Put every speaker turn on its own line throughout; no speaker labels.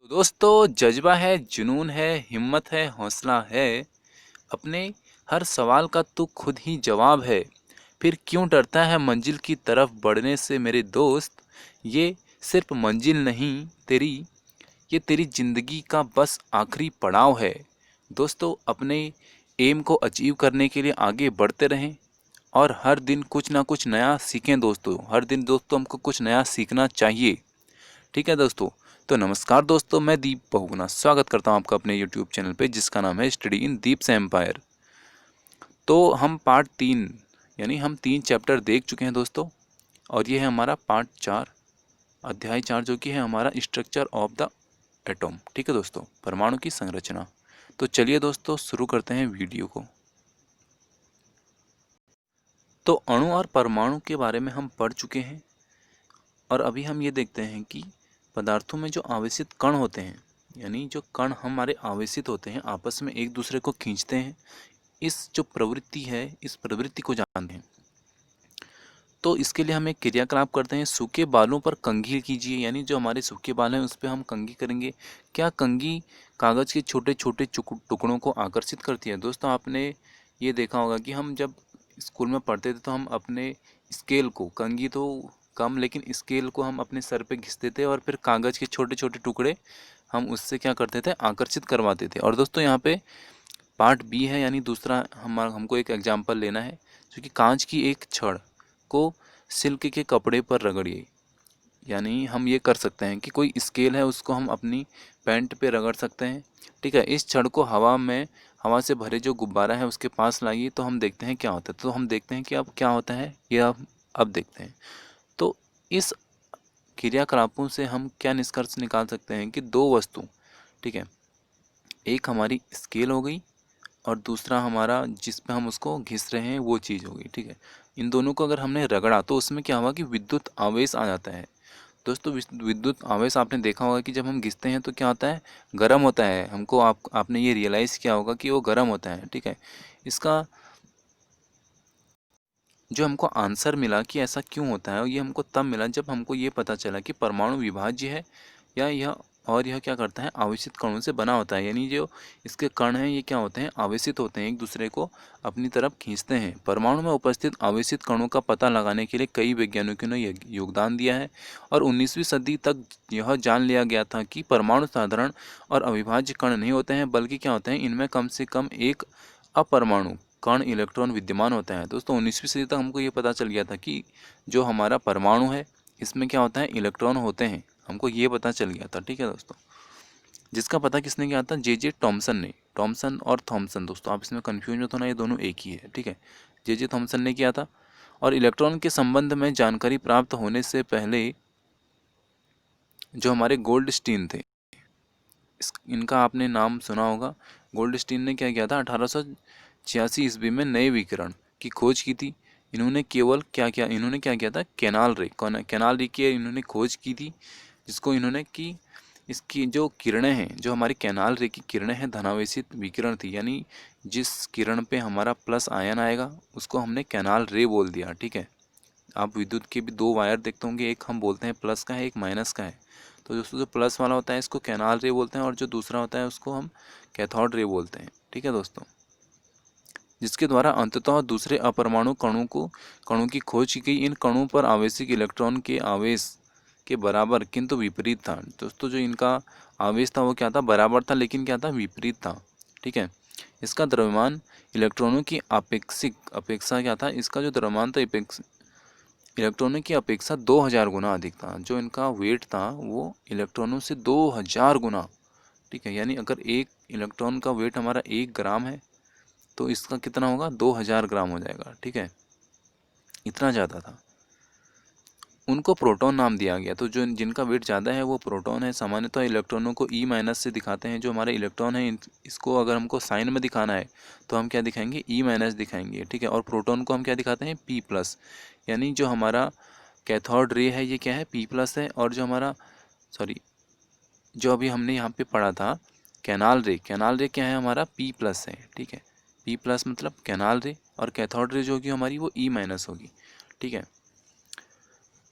दोस्तों जज्बा है, जुनून है, हिम्मत है, हौसला है। अपने हर सवाल का तू खुद ही जवाब है। फिर क्यों डरता है मंजिल की तरफ बढ़ने से मेरे दोस्त। ये सिर्फ मंजिल नहीं तेरी, ये तेरी जिंदगी का बस आखिरी पड़ाव है। दोस्तों अपने एम को अचीव करने के लिए आगे बढ़ते रहें और हर दिन कुछ ना कुछ नया सीखें। दोस्तों हर दिन दोस्तों हमको कुछ नया सीखना चाहिए। ठीक है दोस्तों। तो नमस्कार दोस्तों, मैं दीप बहुगुना स्वागत करता हूं आपका अपने यूट्यूब चैनल पे जिसका नाम है स्टडी इन दीप से एम्पायर। तो हम पार्ट 3 यानी हम 3 चैप्टर देख चुके हैं दोस्तों, और ये है हमारा पार्ट 4, अध्याय 4, जो कि है हमारा स्ट्रक्चर ऑफ द एटॉम। ठीक है दोस्तों, परमाणु की संरचना। तो चलिए दोस्तों शुरू करते हैं वीडियो को। तो अणु और परमाणु के बारे में हम पढ़ चुके हैं, और अभी हम ये देखते हैं कि पदार्थों में जो आवेशित कण होते हैं, यानी जो कण हमारे आवेशित होते हैं आपस में एक दूसरे को खींचते हैं, इस जो प्रवृत्ति है इस प्रवृत्ति को जानते हैं। तो इसके लिए हम एक क्रियाकलाप करते हैं, सूखे बालों पर कंघी कीजिए। यानी जो हमारे सूखे बाल हैं उस पर हम कंघी करेंगे। क्या कंघी कागज़ के छोटे छोटे टुकड़ों को आकर्षित करती है? दोस्तों आपने ये देखा होगा कि हम जब स्कूल में पढ़ते थे तो हम अपने स्केल को, कंघी तो कम लेकिन स्केल को हम अपने सर पे घिसते थे और फिर कागज़ के छोटे छोटे टुकड़े हम उससे क्या करते थे, आकर्षित करवाते थे। और दोस्तों यहाँ पे पार्ट बी है, यानी दूसरा हमको एक एग्जाम्पल लेना है, जो कि कांच की एक छड़ को सिल्क के कपड़े पर रगड़िए। यानी हम ये कर सकते हैं कि कोई स्केल है उसको हम अपनी पैंट पे रगड़ सकते हैं। ठीक है, इस छड़ को हवा से भरे जो गुब्बारा है उसके पास लाइए, तो हम देखते हैं क्या होता है। तो हम देखते हैं कि अब क्या होता है, ये अब देखते हैं। तो इस क्रियाकलापों से हम क्या निष्कर्ष निकाल सकते हैं कि दो वस्तु, ठीक है, एक हमारी स्केल हो गई और दूसरा हमारा जिस पे हम उसको घिस रहे हैं वो चीज़ हो गई। ठीक है, इन दोनों को अगर हमने रगड़ा तो उसमें क्या हुआ कि विद्युत आवेश आ जाता है। दोस्तों विद्युत आवेश आपने देखा होगा कि जब हम घिसते हैं तो क्या होता है, गर्म होता है। हमको आपने ये रियलाइज़ किया होगा कि वो गर्म होता है। ठीक है, इसका जो हमको आंसर मिला कि ऐसा क्यों होता है, ये हमको तब मिला जब हमको ये पता चला कि परमाणु विभाज्य है, या यह क्या करता है, आवेशित कणों से बना होता है। यानी जो इसके कण हैं ये क्या होते हैं, आवेशित होते हैं, एक दूसरे को अपनी तरफ खींचते हैं। परमाणु में उपस्थित आवेशित कणों का पता लगाने के लिए कई वैज्ञानिकों ने योगदान दिया है, और 19वीं सदी तक यह जान लिया गया था कि परमाणु साधारण और अविभाज्य कण नहीं होते हैं, बल्कि क्या होते हैं, इनमें कम से कम एक अपरमाणु कण इलेक्ट्रॉन विद्यमान होता है। दोस्तों 19वीं सदी तक हमको ये पता चल गया था कि जो हमारा परमाणु है इसमें क्या होता है, इलेक्ट्रॉन होते हैं। हमको ये पता चल गया था। ठीक है दोस्तों, जिसका पता किसने किया था, जे जे टॉमसन ने। टॉमसन और थॉमसन, दोस्तों आप इसमें कन्फ्यूज मत होना, ये दोनों एक ही है। ठीक है, जे जे थॉमसन ने किया था। और इलेक्ट्रॉन के संबंध में जानकारी प्राप्त होने से पहले जो हमारे गोल्डस्टीन थे, इनका आपने नाम सुना होगा। गोल्डस्टीन ने क्या किया था, 1886 ईस्वी में नए विकिरण की खोज की थी। इन्होंने केवल इन्होंने क्या किया था, कैनाल रे की इन्होंने खोज की थी, जिसको इन्होंने की इसकी जो किरणें हैं, जो हमारी कैनाल रे की किरणें हैं, धनावेशित विकिरण थी। यानी जिस किरण पे हमारा प्लस आयन आएगा उसको हमने कैनाल रे बोल दिया। ठीक है, आप विद्युत के भी दो वायर देखते होंगे, एक हम बोलते हैं प्लस का है, एक माइनस का है। तो दोस्तों जो प्लस वाला होता है इसको कैनाल रे बोलते हैं, और जो दूसरा होता है उसको हम कैथोड रे बोलते हैं। ठीक है दोस्तों, जिसके द्वारा अंततः दूसरे अपरमाणु कणों की खोज की गई। इन कणों पर आवेशित इलेक्ट्रॉन के आवेश के बराबर किंतु विपरीत था। दोस्तों जो इनका आवेश था वो क्या था, बराबर था, लेकिन क्या था, विपरीत था। ठीक है, इसका द्रव्यमान इलेक्ट्रॉनों की अपेक्षा क्या था, इसका जो द्रव्यमान था इलेक्ट्रॉनों की अपेक्षा 2000 गुना अधिक था। जो इनका वेट था वो इलेक्ट्रॉनों से 2000 गुना। ठीक है, यानी अगर एक इलेक्ट्रॉन का वेट हमारा 1 ग्राम है तो इसका कितना होगा, 2000 ग्राम हो जाएगा। ठीक है, इतना ज़्यादा था। उनको प्रोटॉन नाम दिया गया। तो जो जिनका वेट ज़्यादा है वो प्रोटॉन है। सामान्यतः इलेक्ट्रॉनों को ई माइनस से दिखाते हैं। जो हमारे इलेक्ट्रॉन है इसको अगर हमको साइन में दिखाना है तो हम क्या दिखाएंगे, ई माइनस दिखाएंगे। ठीक है, और प्रोटॉन को हम क्या दिखाते हैं, पी प्लस। यानी जो हमारा कैथोड रे है ये क्या है, पी प्लस है। और जो हमारा सॉरी जो अभी हमने यहाँ पे पढ़ा था कैनाल रे क्या है, हमारा पी प्लस है। ठीक है, पी प्लस मतलब कैनाल रे, और कैथोड रे जो होगी हमारी वो ई माइनस होगी। ठीक है,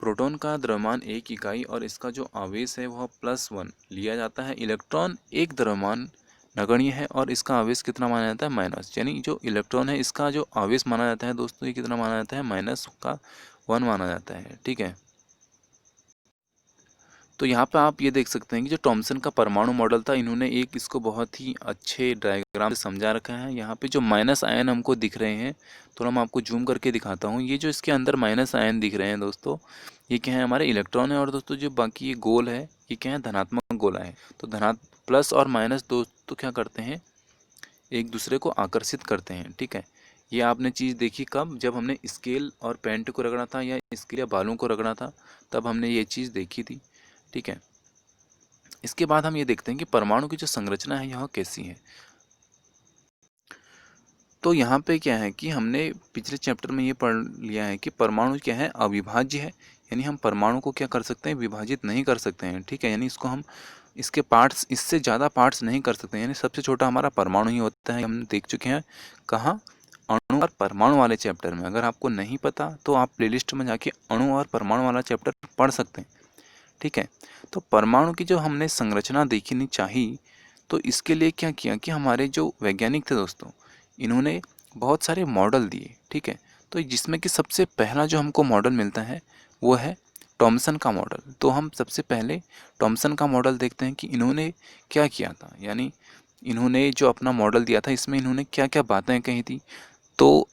प्रोटॉन का द्रव्यमान 1 इकाई और इसका जो आवेश है वह +1 लिया जाता है। इलेक्ट्रॉन एक द्रव्यमान नगण्य है और इसका आवेश कितना माना जाता है, माइनस। यानी जो इलेक्ट्रॉन है इसका जो आवेश माना जाता है दोस्तों, ये कितना माना जाता है, -1 माना जाता है। ठीक है, तो यहाँ पे आप ये देख सकते हैं कि जो टॉमसन का परमाणु मॉडल था, इन्होंने एक इसको बहुत ही अच्छे डायग्राम से समझा रखा है। यहाँ पे जो माइनस आयन हमको दिख रहे हैं, थोड़ा मैं आपको जूम करके दिखाता हूँ। ये जो इसके अंदर माइनस आयन दिख रहे हैं दोस्तों, ये क्या है, हमारे इलेक्ट्रॉन है। और दोस्तों जो बाकी ये गोल है, ये क्या है, धनात्मक गोला है। तो प्लस और माइनस दोस्तों क्या करते हैं, एक दूसरे को आकर्षित करते हैं। ठीक है, ये आपने चीज़ देखी कब, जब हमने स्केल और पेंट को रगड़ा था, या स्केल या बालों को रगड़ा था, तब हमने ये चीज़ देखी थी। ठीक है, इसके बाद हम ये देखते हैं कि परमाणु की जो संरचना है यह कैसी है। तो यहाँ पे क्या है कि हमने पिछले चैप्टर में ये पढ़ लिया है कि परमाणु क्या है, अविभाज्य है। यानी हम परमाणु को क्या कर सकते हैं, विभाजित नहीं कर सकते हैं। ठीक है, यानी इसको हम इसके पार्ट्स, इससे ज़्यादा पार्ट्स नहीं कर सकते। यानी सबसे छोटा हमारा परमाणु ही होता है। हम देख चुके हैं कहाँ, अणु और परमाणु वाले चैप्टर में। अगर आपको नहीं पता तो आप प्लेलिस्ट में जाके अणु और परमाणु वाला चैप्टर पढ़ सकते हैं। ठीक है, तो परमाणु की जो हमने संरचना देखनी चाहिए, तो इसके लिए क्या किया कि हमारे जो वैज्ञानिक थे दोस्तों, इन्होंने बहुत सारे मॉडल दिए। ठीक है, तो जिसमें कि सबसे पहला जो हमको मॉडल मिलता है वो है टॉमसन का मॉडल। तो हम सबसे पहले टॉमसन का मॉडल देखते हैं कि इन्होंने क्या किया था। यानी इन्होंने जो अपना मॉडल दिया था, इसमें इन्होंने क्या क्या बातें कही थी। तो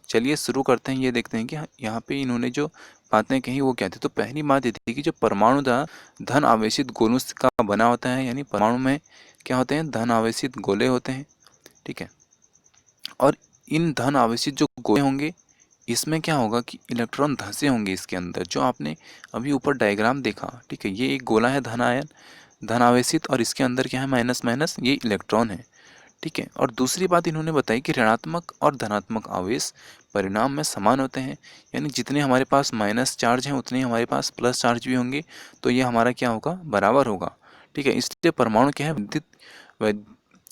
चलिए शुरू करते हैं। ये देखते हैं कि यहाँ पे इन्होंने जो बातें कही वो क्या थी। तो पहली बात ये थी कि जो परमाणु धन आवेशित गोलों का बना होता है। यानी परमाणु में क्या होते हैं, धन आवेशित गोले होते हैं। ठीक है, और इन धन आवेशित जो गोले होंगे, इसमें क्या होगा कि इलेक्ट्रॉन धंसे होंगे इसके अंदर, जो आपने अभी ऊपर डायग्राम देखा। ठीक है, ये एक गोला है धन आयन, धन आवेशित, और इसके अंदर क्या है, माइनस माइनस, ये इलेक्ट्रॉन है। ठीक है, और दूसरी बात इन्होंने बताई कि ऋणात्मक और धनात्मक आवेश परिणाम में समान होते हैं। यानी जितने हमारे पास माइनस चार्ज हैं उतने हमारे पास प्लस चार्ज भी होंगे। तो ये हमारा क्या होगा, बराबर होगा। ठीक है, इसलिए परमाणु क्या है,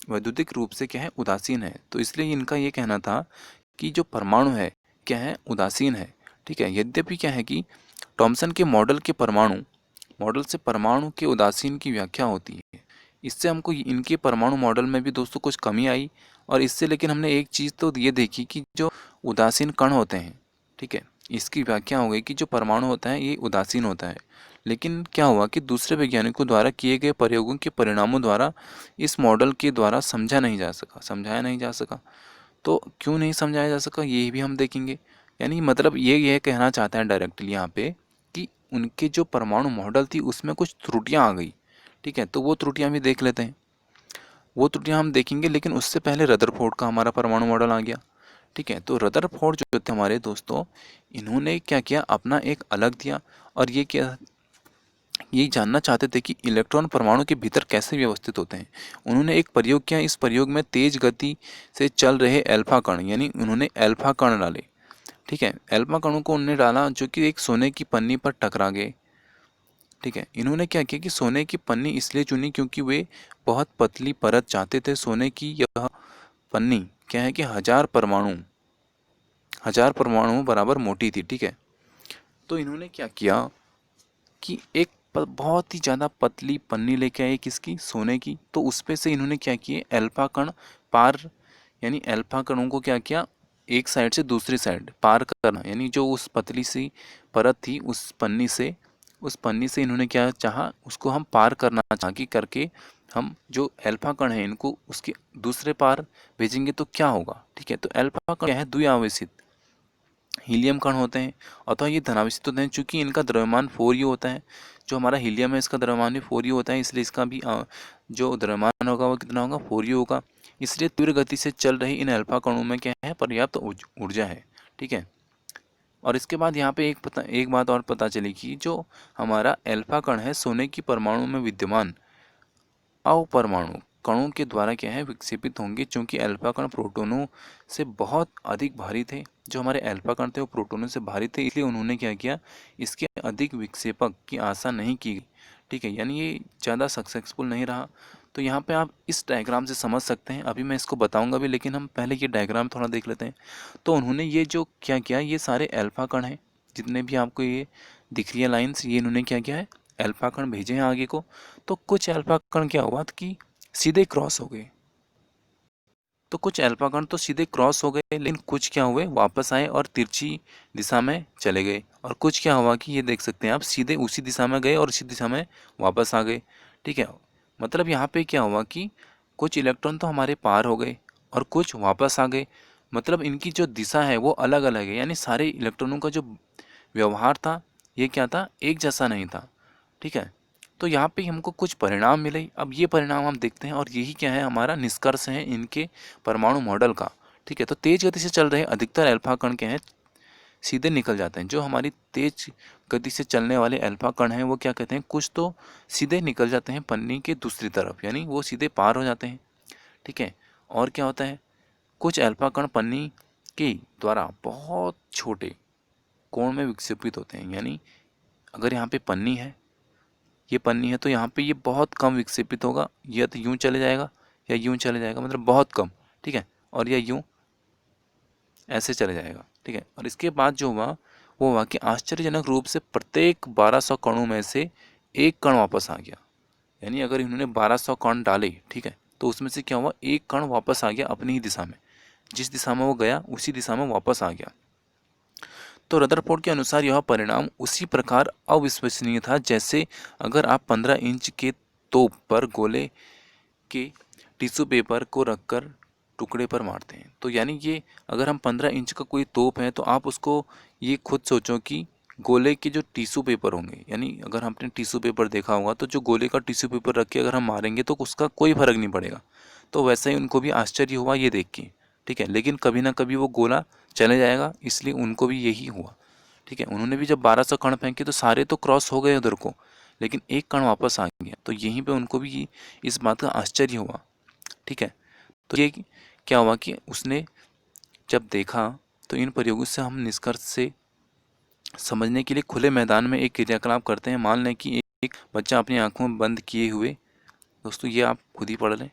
वैद्युतिक रूप से क्या है, उदासीन है। तो इसलिए इनका ये कहना था कि जो परमाणु है क्या है, उदासीन है। ठीक है, यद्यपि क्या है कि टॉमसन के मॉडल से परमाणु के उदासीन की व्याख्या होती है। इससे हमको इनके परमाणु मॉडल में भी दोस्तों कुछ कमी आई। और इससे लेकिन हमने एक चीज़ तो ये देखी कि जो उदासीन कण होते हैं, ठीक है, इसकी व्याख्या हो गई कि जो परमाणु होता है ये उदासीन होता है। लेकिन क्या हुआ कि दूसरे वैज्ञानिकों द्वारा किए गए प्रयोगों के परिणामों द्वारा इस मॉडल के द्वारा समझाया नहीं जा सका। तो क्यों नहीं समझाया जा सका, ये भी हम देखेंगे। यानी मतलब ये कहना चाहते हैं डायरेक्टली यहाँ पे कि उनके जो परमाणु मॉडल थी उसमें कुछ त्रुटियाँ आ गई। ठीक है, तो वो त्रुटियाँ भी देख लेते हैं। वो त्रुटियाँ हम देखेंगे, लेकिन उससे पहले रदरफोर्ड का हमारा परमाणु मॉडल आ गया। ठीक है, तो रदरफोर्ड जो थे हमारे दोस्तों, इन्होंने क्या किया, अपना एक अलग दिया। और ये जानना चाहते थे कि इलेक्ट्रॉन परमाणु के भीतर कैसे व्यवस्थित होते हैं। उन्होंने एक प्रयोग किया। इस प्रयोग में तेज गति से चल रहे अल्फा कण, यानी उन्होंने अल्फा कण डाले। ठीक है, अल्फा कणों को उन्होंने डाला जो कि एक सोने की पन्नी पर टकरा गए। ठीक है, इन्होंने क्या किया कि सोने की पन्नी इसलिए चुनी क्योंकि वे बहुत पतली परत चाहते थे। सोने की यह पन्नी क्या है कि 1000 परमाणु बराबर मोटी थी। ठीक है, तो इन्होंने क्या किया कि एक बहुत ही ज़्यादा पतली पन्नी लेके आए किसकी, सोने की। तो उस पे से इन्होंने क्या किए, अल्फा कण पार, यानी अल्फा कणों को क्या किया, एक साइड से दूसरी साइड पार करना। यानी जो उस पतली सी परत थी उस पन्नी से इन्होंने क्या चाहा, उसको हम पार करना चाह कि करके हम जो अल्फा कण है इनको उसके दूसरे पार भेजेंगे तो क्या होगा। ठीक है, तो अल्फा कण क्या है, द्विआवेशित हीलियम कण होते हैं, अथवा ये धनावेशित होते हैं। चूंकि इनका द्रव्यमान 4u होता है, जो हमारा हीलियम है इसका द्रव्यमान भी 4u होता है, इसलिए इसका भी जो द्रव्यमान होगा वो कितना होगा, 4u होगा। इसलिए तीव्र गति से चल रही इन अल्फा कणों में क्या है, पर्याप्त ऊर्जा है। ठीक है, और इसके बाद यहाँ पे एक बात और पता चली कि जो हमारा अल्फा कण है सोने की परमाणु में विद्यमान अपरमाणु कणों के द्वारा क्या है, विक्षेपित होंगे। चूंकि अल्फा कण प्रोटॉनों से बहुत अधिक भारी थे, जो हमारे अल्फा कण थे वो प्रोटॉनों से भारी थे, इसलिए उन्होंने क्या किया, इसके अधिक विक्षेपक की आशा नहीं की। ठीक है, यानी ये ज़्यादा सक्सेसफुल नहीं रहा। तो यहाँ पे आप इस डायग्राम से समझ सकते हैं। अभी मैं इसको बताऊंगा भी, लेकिन हम पहले ये डायग्राम थोड़ा देख लेते हैं। तो उन्होंने ये जो क्या किया, ये सारे अल्फा कण हैं, जितने भी आपको ये दिख रही है लाइन्स, ये इन्होंने क्या किया है, अल्फा कण भेजे हैं आगे को। तो कुछ अल्फा कण क्या हुआ कि सीधे क्रॉस हो गए। तो कुछ अल्फा कण तो सीधे क्रॉस हो गए, लेकिन कुछ क्या हुए, वापस आए और तिरछी दिशा में चले गए। और कुछ क्या हुआ कि ये देख सकते हैं आप, सीधे उसी दिशा में गए और उसी दिशा में वापस आ गए। ठीक है, मतलब यहाँ पे क्या हुआ कि कुछ इलेक्ट्रॉन तो हमारे पार हो गए और कुछ वापस आ गए। मतलब इनकी जो दिशा है वो अलग अलग है, यानी सारे इलेक्ट्रॉनों का जो व्यवहार था ये क्या था, एक जैसा नहीं था। ठीक है, तो यहाँ पे हमको कुछ परिणाम मिले। अब ये परिणाम हम देखते हैं और यही क्या है, हमारा निष्कर्ष है इनके परमाणु मॉडल का। ठीक है, तो तेज गति से चल रहे अधिकतर अल्फा कण क्या हैं, सीधे निकल जाते हैं। जो हमारी तेज गति से चलने वाले अल्फा कण हैं वो क्या कहते हैं, कुछ तो सीधे निकल जाते हैं पन्नी के दूसरी तरफ, यानी वो सीधे पार हो जाते हैं। ठीक है, और क्या होता है, कुछ अल्फा कण पन्नी के द्वारा बहुत छोटे कोण में विक्षेपित होते हैं। यानी अगर यहाँ पे पन्नी है, ये पन्नी है, तो यहाँ पे ये बहुत कम विक्षेपित होगा, या तो यूं चले जाएगा या यूं चले जाएगा, मतलब बहुत कम। ठीक है, और यह यूं ऐसे चले जाएगा। ठीक है, और इसके बाद जो हुआ वो हुआ कि आश्चर्यजनक रूप से प्रत्येक 1200 कणों में से एक कण वापस आ गया। यानी अगर इन्होंने 1200 कण डाले, ठीक है, तो उसमें से क्या हुआ, एक कण वापस आ गया अपनी ही दिशा में, जिस दिशा में वो गया उसी दिशा में वापस आ गया। तो रदरफोर्ड के अनुसार यह परिणाम उसी प्रकार अविश्वसनीय था जैसे अगर आप 15 इंच के तोप पर गोले के टिश्यू पेपर को रखकर टुकड़े पर मारते हैं। तो यानी ये अगर हम 15 इंच का कोई तोप है तो आप उसको ये खुद सोचो कि गोले के जो टिश्यू पेपर होंगे, यानी अगर हमने टिश्यू पेपर देखा होगा तो जो गोले का टिश्यू पेपर रख के अगर हम मारेंगे तो उसका कोई फर्क नहीं पड़ेगा। तो वैसा ही उनको भी आश्चर्य हुआ ये देख के। ठीक है, लेकिन कभी ना कभी वो गोला चले जाएगा, इसलिए उनको भी यही हुआ। ठीक है, उन्होंने भी जब 1200 कण फेंके तो सारे तो क्रॉस हो गए उधर को, लेकिन एक कण वापस आ गया। तो यहीं पे उनको भी इस बात का आश्चर्य हुआ। ठीक है, तो ये क्या हुआ कि उसने जब देखा, तो इन प्रयोगों से हम निष्कर्ष से समझने के लिए खुले मैदान में एक क्रियाकलाप करते हैं। मान लें कि एक बच्चा अपनी आंखों बंद किए हुए, दोस्तों ये आप खुद ही पढ़ लें,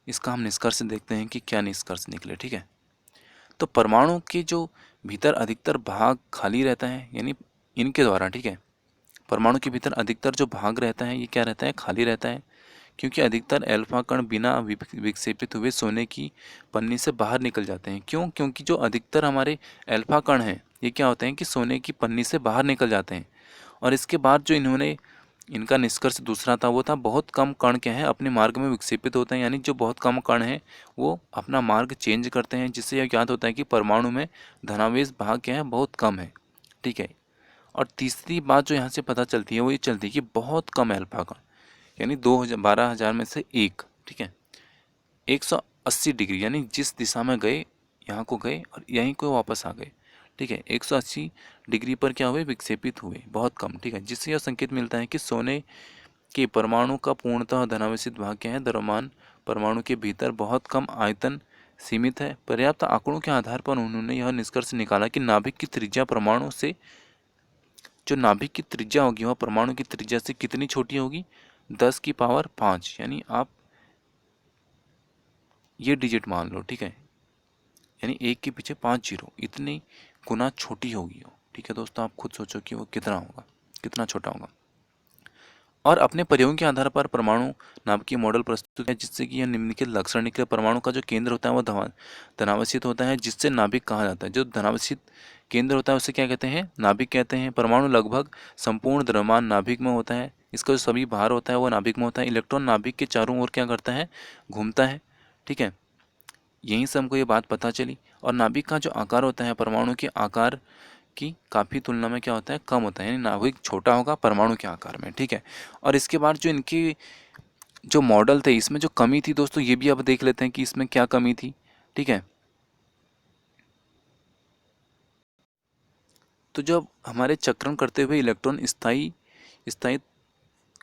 इसका हम निष्कर्ष देखते हैं कि क्या निष्कर्ष निकले। ठीक है, तो परमाणु के जो भीतर अधिकतर भाग खाली रहता है, यानी इनके द्वारा, ठीक है, परमाणु के भीतर अधिकतर जो भाग रहता है ये क्या रहता है, खाली रहता है, क्योंकि अधिकतर अल्फा कण बिना विक्षेपित हुए सोने की पन्नी से बाहर निकल जाते हैं। क्यों? क्योंकि जो अधिकतर हमारे अल्फा कण हैं ये क्या होते हैं कि सोने की पन्नी से बाहर निकल जाते हैं। और इसके बाद जो इन्होंने, इनका निष्कर्ष दूसरा था वो था बहुत कम कण क्या है अपने मार्ग में विक्षेपित होते हैं, यानी जो बहुत कम कण हैं वो अपना मार्ग चेंज करते हैं, जिससे यह ज्ञात होता है कि परमाणु में धनावेश भाग क्या है, बहुत कम है। ठीक है, और तीसरी बात जो यहाँ से पता चलती है वो ये चलती है कि बहुत कम अल्फा कण, यानी 12,000 में से एक, ठीक है, 180 डिग्री, यानी जिस दिशा में गए यहाँ को गए और यहीं को वापस आ गए। ठीक है, 180 डिग्री पर क्या हुए, विक्षेपित हुए, बहुत कम। ठीक है, जिससे यह संकेत मिलता है कि सोने के परमाणु का पूर्णतः धनावेशित भाग क्या है, द्रव्यमान परमाणु के भीतर बहुत कम आयतन सीमित है। पर्याप्त आंकड़ों के आधार पर उन्होंने यह निष्कर्ष निकाला कि नाभिक की त्रिज्या परमाणु से, जो नाभिक की त्रिज्या होगी वह परमाणु की त्रिज्या से कितनी छोटी होगी, 10⁵ यानी आप ये डिजिट मान लो। ठीक है, यानी एक के पीछे 5 जीरो, इतनी गुना छोटी होगी वो। ठीक है दोस्तों, आप खुद सोचो कि वो कितना होगा, कितना छोटा होगा। और अपने प्रयोगों के आधार पर परमाणु नाभिकीय मॉडल प्रस्तुत है, जिससे कि यह निम्नलिखित लक्षण निकले। परमाणु का जो केंद्र होता है वह धनावेशित होता है, जिससे नाभिक कहा जाता है। जो धनावेशित केंद्र होता है उसे क्या कहते हैं, नाभिक कहते हैं। परमाणु लगभग संपूर्ण द्रव्यमान नाभिक में होता है, इसका जो सभी भार होता है वो नाभिक में होता है। इलेक्ट्रॉन नाभिक के चारों ओर क्या करता है, घूमता है। ठीक है, यहीं से हमको ये बात पता चली। और नाभिक का जो आकार होता है परमाणु के आकार की काफ़ी तुलना में क्या होता है, कम होता है, यानी नाभिक छोटा होगा परमाणु के आकार में। ठीक है, और इसके बाद जो इनकी जो मॉडल थे इसमें जो कमी थी दोस्तों, ये भी अब देख लेते हैं कि इसमें क्या कमी थी। ठीक है, तो जब हमारे चक्रण करते हुए इलेक्ट्रॉन स्थायी स्थायी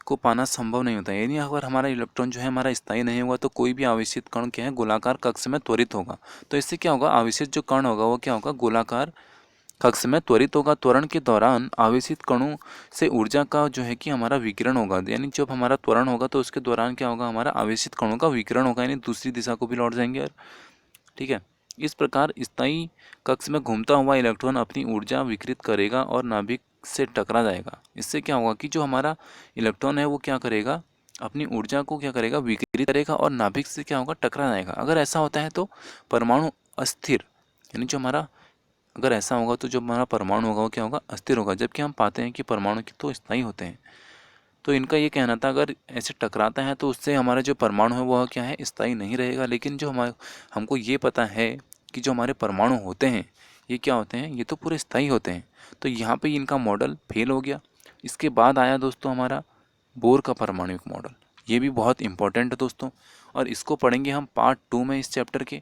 को पाना संभव नहीं होता है, यानी अगर हमारा इलेक्ट्रॉन जो है हमारा स्थायी नहीं होगा तो कोई भी आवेशित कण क्या है, गोलाकार कक्ष में त्वरित होगा। तो इससे क्या होगा, आवेशित जो कण होगा वो क्या होगा, गोलाकार कक्ष में त्वरित होगा। त्वरण के दौरान आवेशित कणों से ऊर्जा का जो है कि हमारा विकिरण होगा, यानी जब हमारा त्वरण होगा तो उसके दौरान क्या होगा, हमारा आवेशित कणों का विकिरण होगा, यानी दूसरी दिशा को भी लौट जाएंगे। और ठीक है, इस प्रकार स्थायी कक्ष में घूमता हुआ इलेक्ट्रॉन अपनी ऊर्जा विकृत करेगा और नाभिक से टकरा जाएगा। इससे क्या होगा कि जो हमारा इलेक्ट्रॉन है वो क्या करेगा, अपनी ऊर्जा को क्या करेगा, विकृत करेगा और नाभिक से क्या होगा, टकरा जाएगा। अगर ऐसा होता है तो परमाणु अस्थिर, यानी जो हमारा, अगर ऐसा होगा तो जो हमारा परमाणु होगा वो क्या होगा, अस्थिर होगा। जबकि हम पाते हैं कि परमाणु की तो स्थायी होते हैं। तो इनका ये कहना था अगर ऐसे टकराता है तो उससे हमारा जो परमाणु है वह क्या है, स्थायी नहीं रहेगा। लेकिन जो हमारे, हमको ये पता है कि जो हमारे परमाणु होते हैं ये क्या होते हैं, ये तो पूरे स्थायी होते हैं। तो यहाँ पे इनका मॉडल फेल हो गया। इसके बाद आया दोस्तों हमारा बोर का परमाणुिक मॉडल। ये भी बहुत इंपॉर्टेंट है दोस्तों, और इसको पढ़ेंगे हम पार्ट 2 में इस चैप्टर के।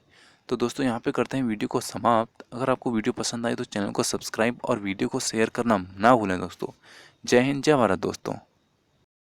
तो दोस्तों यहाँ पे करते हैं वीडियो को समाप्त। अगर आपको वीडियो पसंद आए तो चैनल को सब्सक्राइब और वीडियो को शेयर करना ना भूलें दोस्तों। जय हिंद, जय भारत दोस्तों।